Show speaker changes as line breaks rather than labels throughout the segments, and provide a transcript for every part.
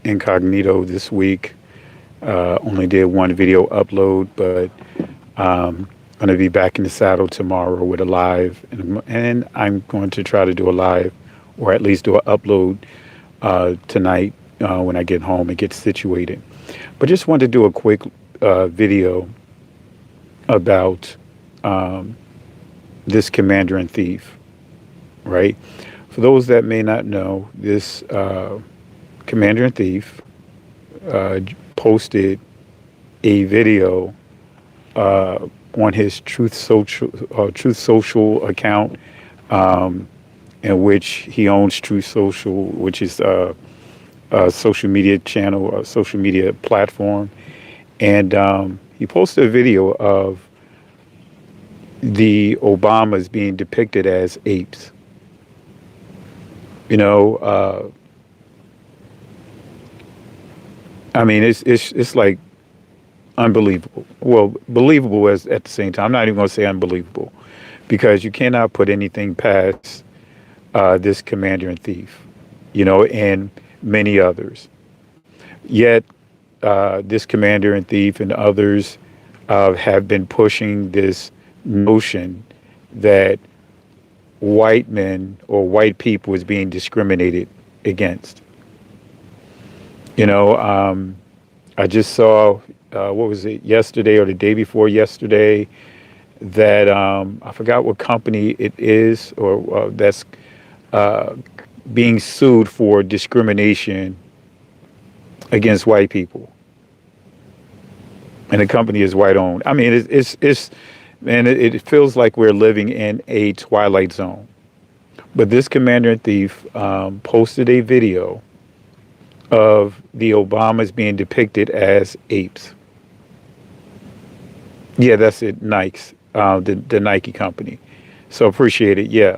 incognito this week. Only did one video upload, but going to be back in the saddle tomorrow with a live, and I'm going to try to do a live, or at least do an upload tonight when I get home and get situated. But just wanted to do a quick video about this commander and thief, right? For those that may not know, this commander and thief posted a video on his Truth Social account, in which he owns Truth Social, which is a social media channel, a social media platform, and he posted a video of the Obamas being depicted as apes. You know, I mean, it's like unbelievable. Well, believable as at the same time. I'm not even going to say unbelievable, because you cannot put anything past this commander and thief, you know, and many others. Yet, this commander and thief and others have been pushing this notion that white men or white people is being discriminated against. You know, I just saw, what was it, yesterday or the day before yesterday, that I forgot what company it is, or that's being sued for discrimination against white people. And the company is white owned. I mean, it feels like we're living in a twilight zone. But this commander and thief posted a video of the Obamas being depicted as apes. Yeah, that's it, Nike's, the Nike company. So appreciate it. Yeah.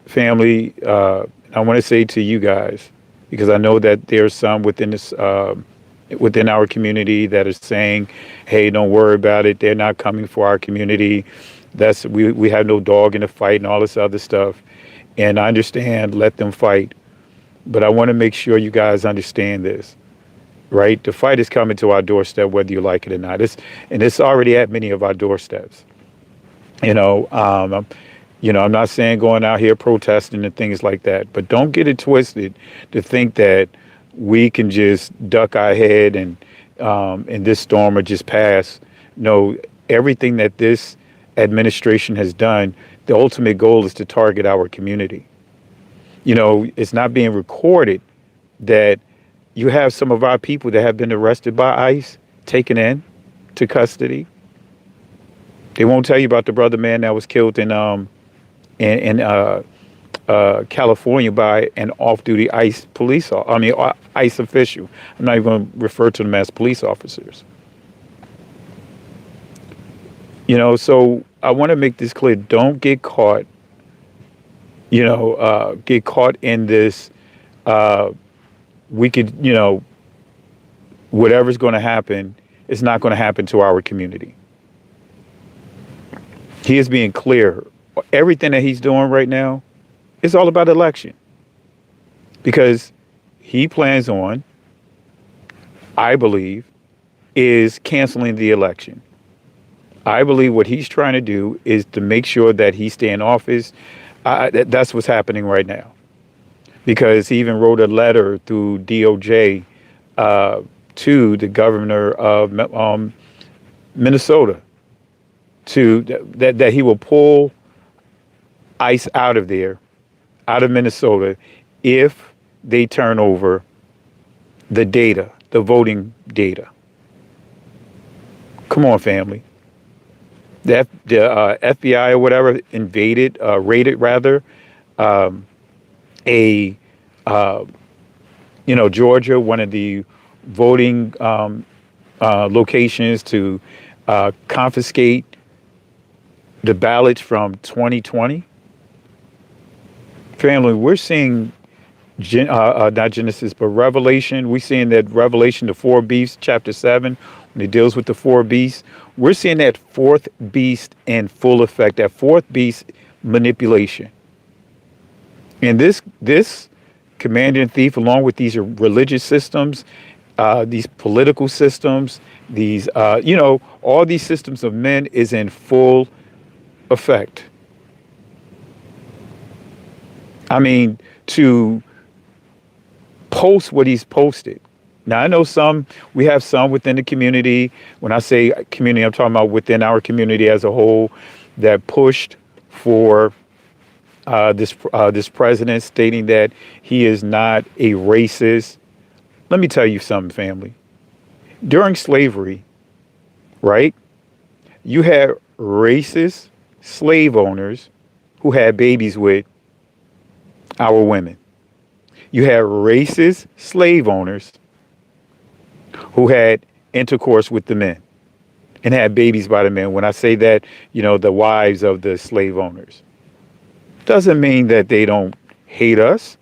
Family, I want to say to you guys, because I know that there's some within this, within our community that is saying, hey, don't worry about it. They're not coming for our community. We have no dog in the fight and all this other stuff. And I understand, let them fight. But I want to make sure you guys understand this, right? The fight is coming to our doorstep, whether you like it or not. It's already at many of our doorsteps. You know, I'm not saying going out here protesting and things like that, but don't get it twisted to think that we can just duck our head and this storm or just pass. No, everything that this administration has done, the ultimate goal is to target our community. You know, it's not being recorded that you have some of our people that have been arrested by ICE, taken in to custody. They won't tell you about the brother man that was killed in California by an off-duty ICE ICE official. I'm not even going to refer to them as police officers. You know, so I want to make this clear. Don't get caught, get caught in this, whatever's going to happen, it's not going to happen to our community. He is being clear. Everything that he's doing right now, it's all about election, because he plans on, I believe, is canceling the election. I believe what he's trying to do is to make sure that he stay in office. That's what's happening right now, because he even wrote a letter through DOJ to the governor of Minnesota that he will pull ICE out of there, out of Minnesota, if they turn over the data, the voting data. Come on, family. The FBI or whatever raided Georgia, one of the voting locations, to confiscate the ballots from 2020. Family, we're seeing not Genesis, but Revelation. We're seeing that Revelation, the four beasts, chapter 7, when it deals with the four beasts. We're seeing that fourth beast in full effect, that fourth beast manipulation. And this commander in thief, along with these religious systems, these political systems, these, all these systems of men is in full effect. I mean, to post what he's posted. Now, I know we have some within the community. When I say community, I'm talking about within our community as a whole that pushed for this president, stating that he is not a racist. Let me tell you something, family. During slavery, right, you had racist slave owners who had babies with our women. You had racist slave owners who had intercourse with the men and had babies by the men. When I say that, the wives of the slave owners, doesn't mean that they don't hate us.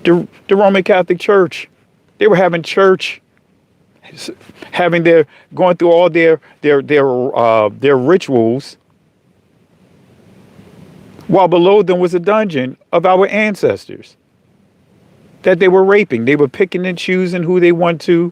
The Roman Catholic Church, they were having church, going through all their rituals, while below them was a dungeon of our ancestors that they were raping. They were picking and choosing who they want to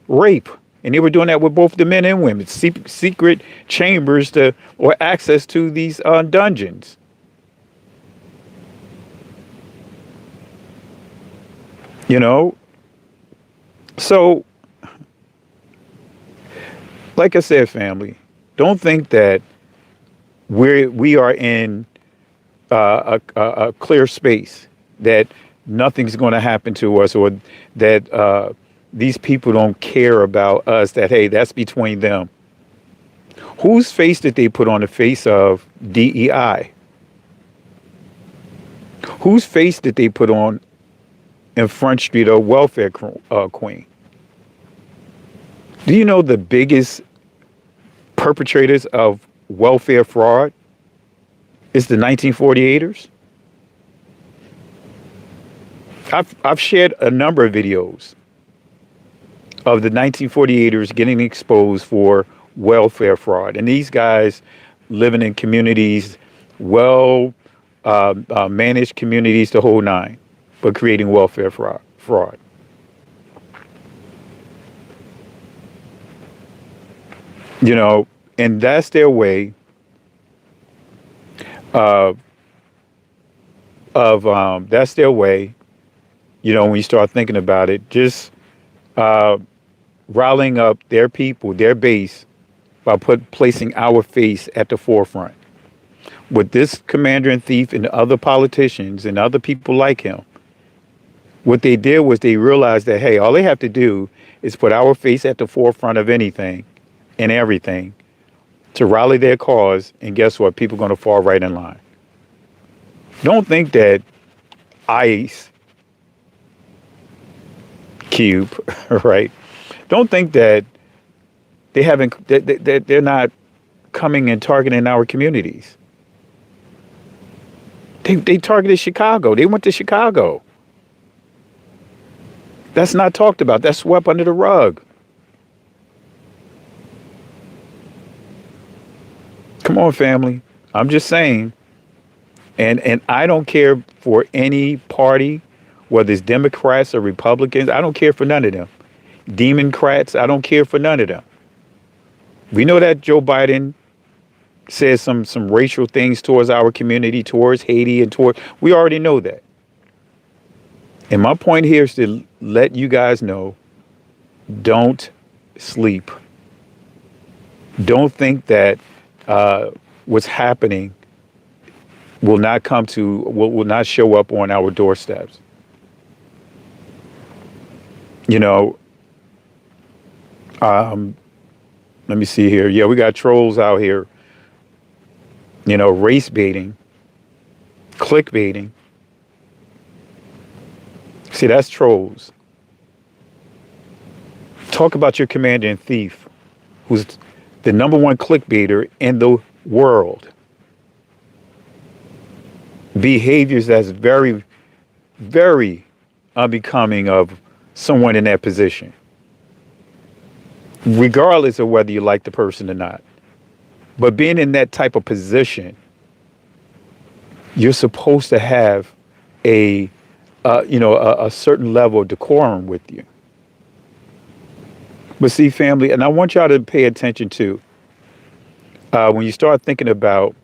rape. And they were doing that with both the men and women, secret chambers or access to these dungeons. So, like I said, family, don't think that we are in a clear space, that nothing's going to happen to us, or that these people don't care about us, that, hey, that's between them. Whose face did they put on the face of DEI? Whose face did they put on in Front Street of Welfare Queen? Do you know the biggest perpetrators of welfare fraud is the 1948ers? I've shared a number of videos of the 1948ers getting exposed for welfare fraud. And these guys living in communities, managed communities, the whole nine, but creating welfare fraud. And that's their way that's their way, when you start thinking about it, just riling up their people, their base, by placing our face at the forefront. With this commander in thief and other politicians and other people like him, what they did was they realized that, hey, all they have to do is put our face at the forefront of anything and everything to rally their cause, and guess what? People are going to fall right in line. Don't think that ICE Cube, right? Don't think that they're not coming and targeting our communities. They targeted Chicago. They went to Chicago. That's not talked about. That's swept under the rug. Come on, family. I'm just saying. And I don't care for any party, whether it's Democrats or Republicans. I don't care for none of them. Democrats, I don't care for none of them. We know that Joe Biden says some racial things towards our community, towards Haiti, and we already know that. And my point here is to let you guys know, don't sleep. Don't think that what's happening will not show up on our doorsteps. Let me see here. Yeah, we got trolls out here, race baiting, clickbaiting. See, that's trolls. Talk about your commander in thief, who's the number one clickbaiter in the world. Behaviors that's very, very unbecoming of someone in that position, regardless of whether you like the person or not. But being in that type of position, you're supposed to have a a certain level of decorum with you. But see, family, and I want y'all to pay attention to when you start thinking about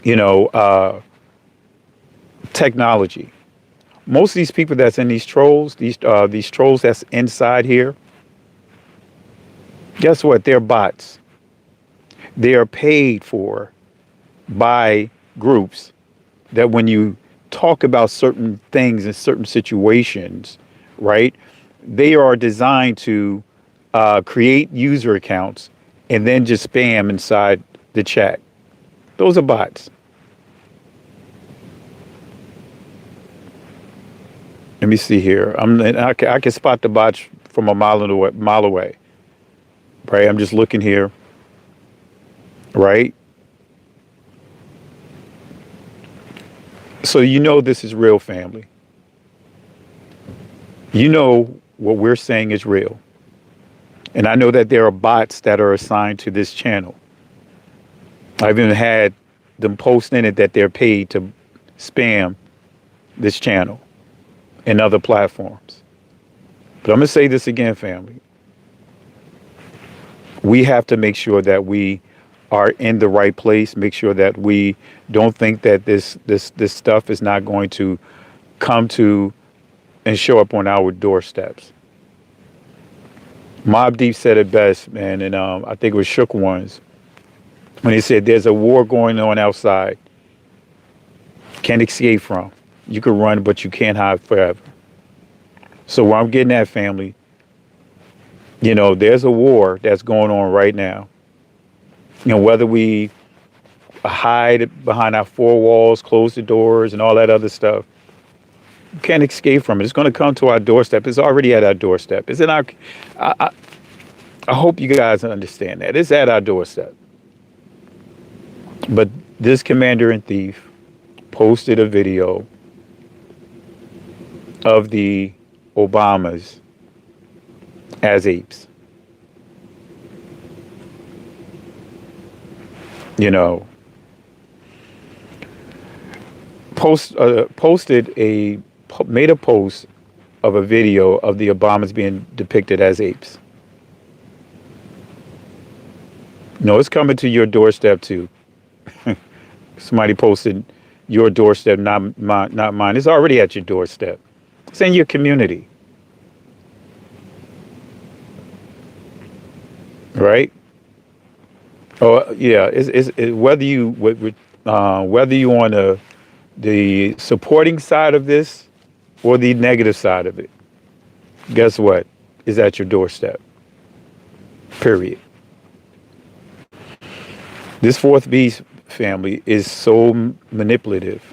you know technology. Most of these people that's in these trolls that's inside here, guess what? They're bots. They are paid for by groups that when you talk about certain things in certain situations, right? They are designed to create user accounts and then just spam inside the chat. Those are bots. Let me see here. I can spot the bots from a mile away, right? I'm just looking here, right? So you know this is real, family. You know what we're saying is real. And I know that there are bots that are assigned to this channel. I've even had them post in it that they're paid to spam this channel and other platforms. But I'm going to say this again, family. We have to make sure that we are in the right place, make sure that we don't think that this stuff is not going to come to and show up on our doorsteps. Mobb Deep said it best, man, and I think it was Shook Ones when he said there's a war going on outside. Can't escape from. You can run, but you can't hide forever. So where I'm getting at, family, there's a war that's going on right now. Whether we hide behind our four walls, close the doors, and all that other stuff, you can't escape from it. It's going to come to our doorstep. It's already at our doorstep. It's in our. I hope you guys understand that it's at our doorstep. But this commander in thief posted a video of the Obamas as apes. Made a post of a video of the Obamas being depicted as apes. It's coming to your doorstep too. Somebody posted your doorstep, not mine. It's already at your doorstep. It's in your community, right? Oh yeah, it's whether you on the supporting side of this or the negative side of it. Guess what? Is at your doorstep. Period. This fourth beast, family, is so manipulative.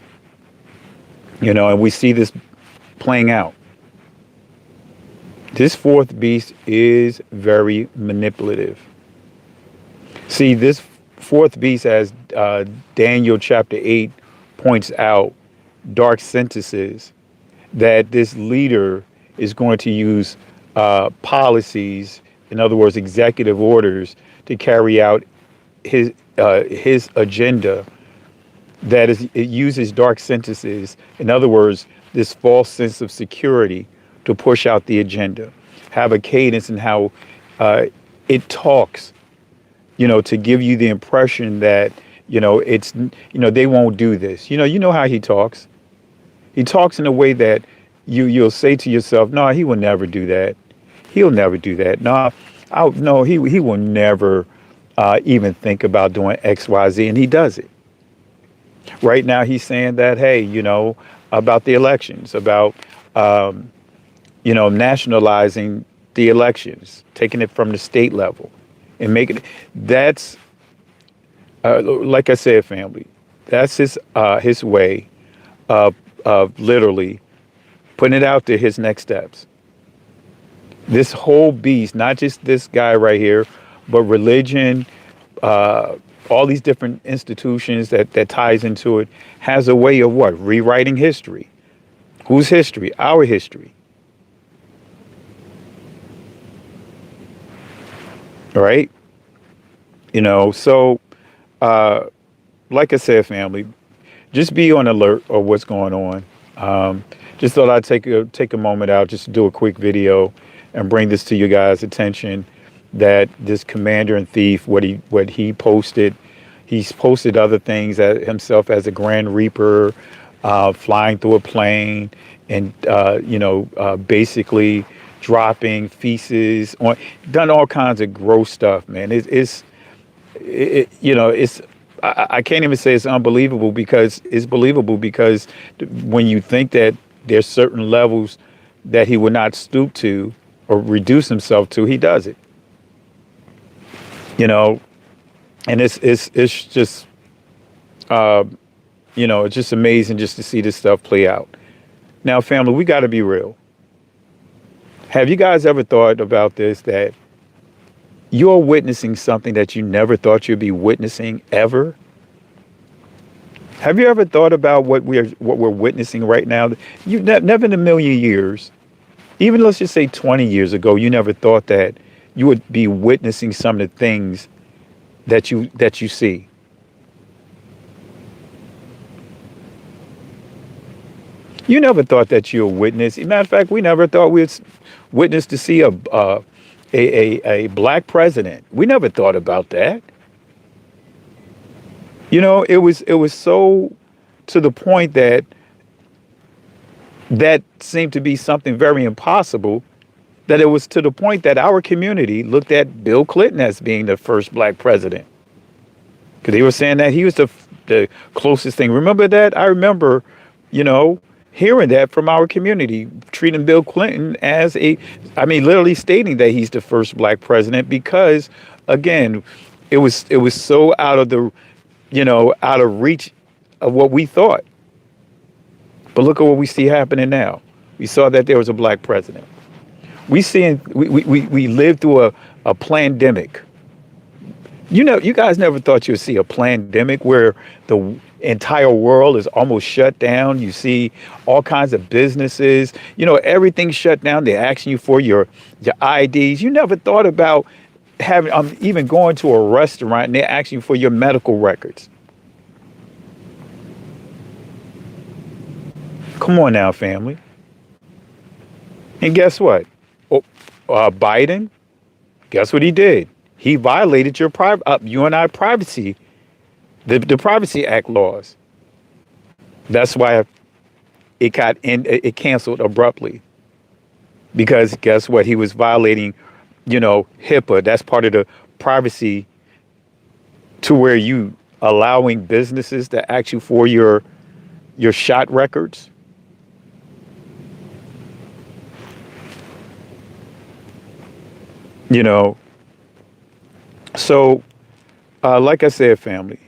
And we see this playing out. This fourth beast is very manipulative. See, this fourth beast, as Daniel chapter 8 points out, dark sentences, that this leader is going to use policies, in other words, executive orders, to carry out his agenda. That is, it uses dark sentences, in other words, this false sense of security to push out the agenda, have a cadence in how it talks, to give you the impression that, it's, they won't do this. You know how he talks. He talks in a way that you'll say to yourself, no, he will never do that. He'll never do that. No, he will never even think about doing X, Y, Z, and he does it. Right now, he's saying that, hey, about the elections, about, nationalizing the elections, taking it from the state level and making it. That's, like I said, family, that's his way of literally putting it out to his next steps. This whole beast, not just this guy right here, but religion, all these different institutions that ties into it, has a way of what? Rewriting history. Whose history? Our history. Right? So, like I said, family, just be on alert of what's going on. Just thought I'd take a moment out just to do a quick video and bring this to you guys' attention that this commander and thief, what he posted, he's posted other things himself as a Grand Reaper, flying through a plane and basically dropping feces on, done all kinds of gross stuff, man. It's I can't even say it's unbelievable because it's believable because when you think that there's certain levels that he would not stoop to or reduce himself to, he does it. And it's just it's just amazing just to see this stuff play out. Now, family, we got to be real. Have you guys ever thought about this, that you're witnessing something that you never thought you'd be witnessing ever? Have you ever thought about what we're witnessing right now? You never in a million years, even let's just say 20 years ago, you never thought that you would be witnessing some of the things that you see. You never thought that you'll witness. Matter of fact, we never thought we'd witness to see a black president. We never thought about that. It was so to the point that seemed to be something very impossible, that it was to the point that our community looked at Bill Clinton as being the first black president. Because they were saying that he was the closest thing. Remember that? I remember, hearing that from our community, treating Bill Clinton as literally stating that he's the first black president because, again, it was so out of reach of what we thought. But look at what we see happening now. We saw that there was a black president. We lived through a pandemic. You guys never thought you'd see a pandemic where the entire world is almost shut down. You see all kinds of businesses, everything's shut down. They're asking you for your IDs. You never thought about having even going to a restaurant and they're asking you for your medical records. Come on now, family. And guess what? Biden, guess what he did? He violated your you and I privacy, the Privacy Act laws. That's why it canceled abruptly. Because guess what? He was violating, HIPAA. That's part of the privacy, to where you allowing businesses to ask you for your shot records. So like I said, family,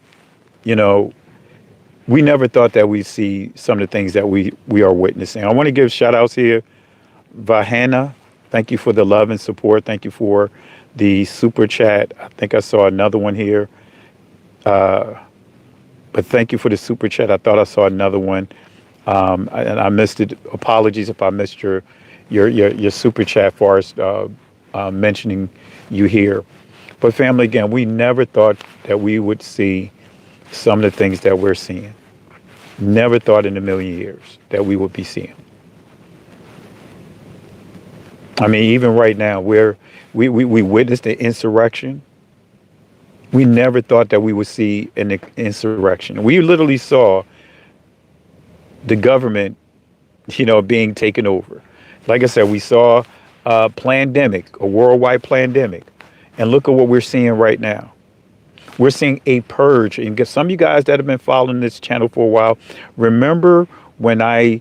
we never thought that we'd see some of the things that we are witnessing. I want to give shout outs here. Vahana, thank you for the love and support. Thank you for the super chat. I think I saw another one here. But thank you for the super chat. I thought I saw another one. And I missed it. Apologies if I missed your super chat for us, mentioning you here. But family, again, we never thought that we would see some of the things that we're seeing. Never thought in a million years that we would be seeing. Even right now, we witnessed the insurrection. We never thought that we would see an insurrection. We literally saw the government, being taken over. Like I said, we saw a pandemic, a worldwide pandemic. And look at what we're seeing right now. We're seeing a purge. And some of you guys that have been following this channel for a while, remember when I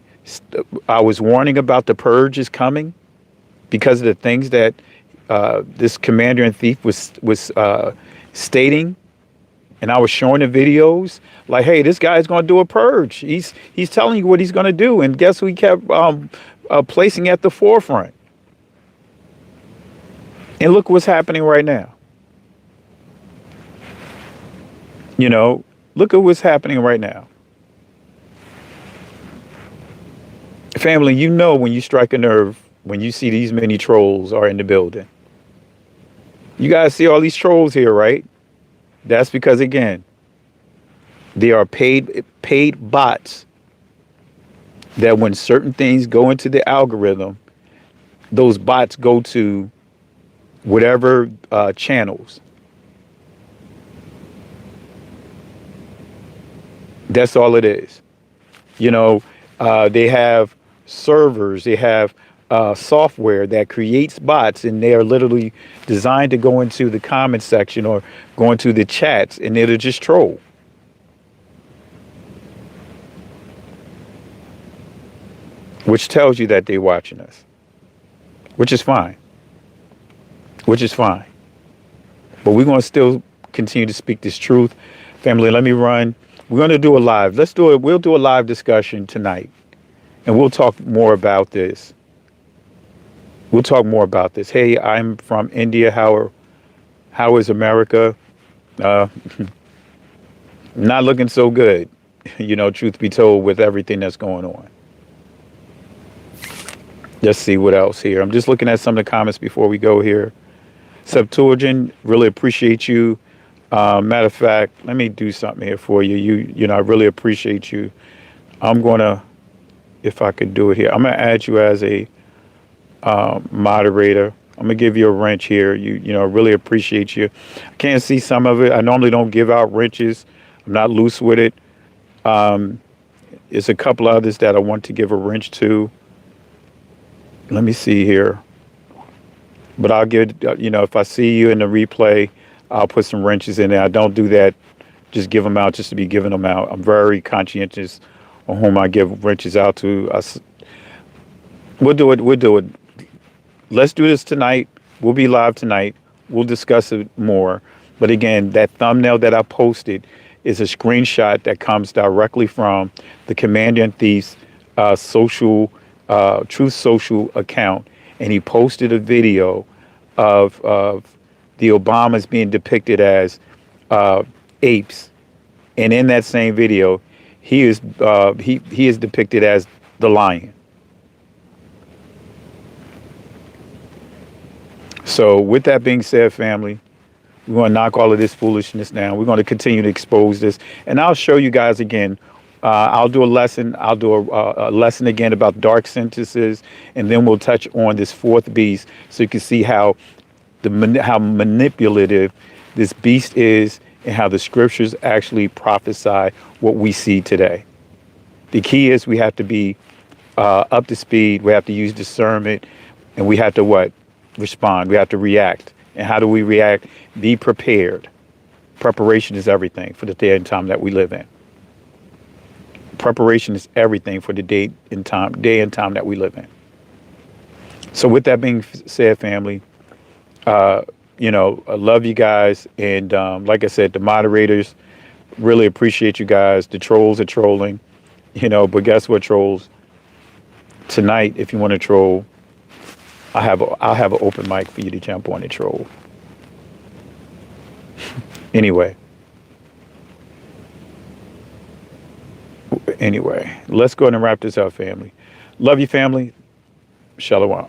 was warning about the purge is coming because of the things that this commander and thief was stating, and I was showing the videos like, hey, this guy's going to do a purge. He's telling you what he's going to do, and guess who he kept placing at the forefront? And look what's happening right now. Look at what's happening right now. Family, when you strike a nerve, when you see these many trolls are in the building. You guys see all these trolls here, right? That's because, again, There are paid bots that when certain things go into the algorithm, those bots go to whatever channels. That's all it is. You know, they have servers, they have software that creates bots, and they are literally designed to go into the comment section or go into the chats, and it'll just troll. Which tells you that they're watching us, which is fine, which is fine. But we're going to still continue to speak this truth. Family, let me run. We're going to do a live. Let's do it. We'll do a live discussion tonight, and we'll talk more about this. We'll talk more about this. Hey, I'm from India. How is America? Uh, not looking so good, truth be told, with everything that's going on. Let's see what else here. I'm just looking at some of the comments before we go here. Septuagint, really appreciate you. Matter of fact, let me do something here for you. I really appreciate you. I'm gonna, if I could do it here, I'm gonna add you as a moderator. I'm gonna give you a wrench here. Really appreciate you. I can't see some of it. I normally don't give out wrenches. I'm not loose with it. There's a couple others that I want to give a wrench to. Let me see here. But I'll give, if I see you in the replay, I'll put some wrenches in there. I don't do that. Just give them out just to be giving them out. I'm very conscientious on whom I give wrenches out to. We'll do it. We'll do it. Let's do this tonight. We'll be live tonight. We'll discuss it more. But again, that thumbnail that I posted is a screenshot that comes directly from the Commander in Thief's Truth Social account. And he posted a video of the Obamas being depicted as apes, and in that same video, he is depicted as the lion. So, with that being said, family, we're going to knock all of this foolishness down. We're going to continue to expose this, and I'll show you guys again. I'll do a lesson. I'll do a lesson again about dark sentences, and then we'll touch on this fourth beast, so you can see how manipulative this beast is, and how the scriptures actually prophesy what we see today. The key is we have to be up to speed. We have to use discernment, and we have to what? Respond. We have to react. And how do we react? Be prepared. Preparation is everything for the day and time that we live in. Preparation is everything for the day and time that we live in. So with that being said, family, I love you guys. And like I said, the moderators, really appreciate you guys. The trolls are trolling, but guess what, trolls? Tonight, if you want to troll, I'll have an open mic for you to jump on and troll. Anyway, let's go ahead and wrap this up, family. Love you, family. Shalom.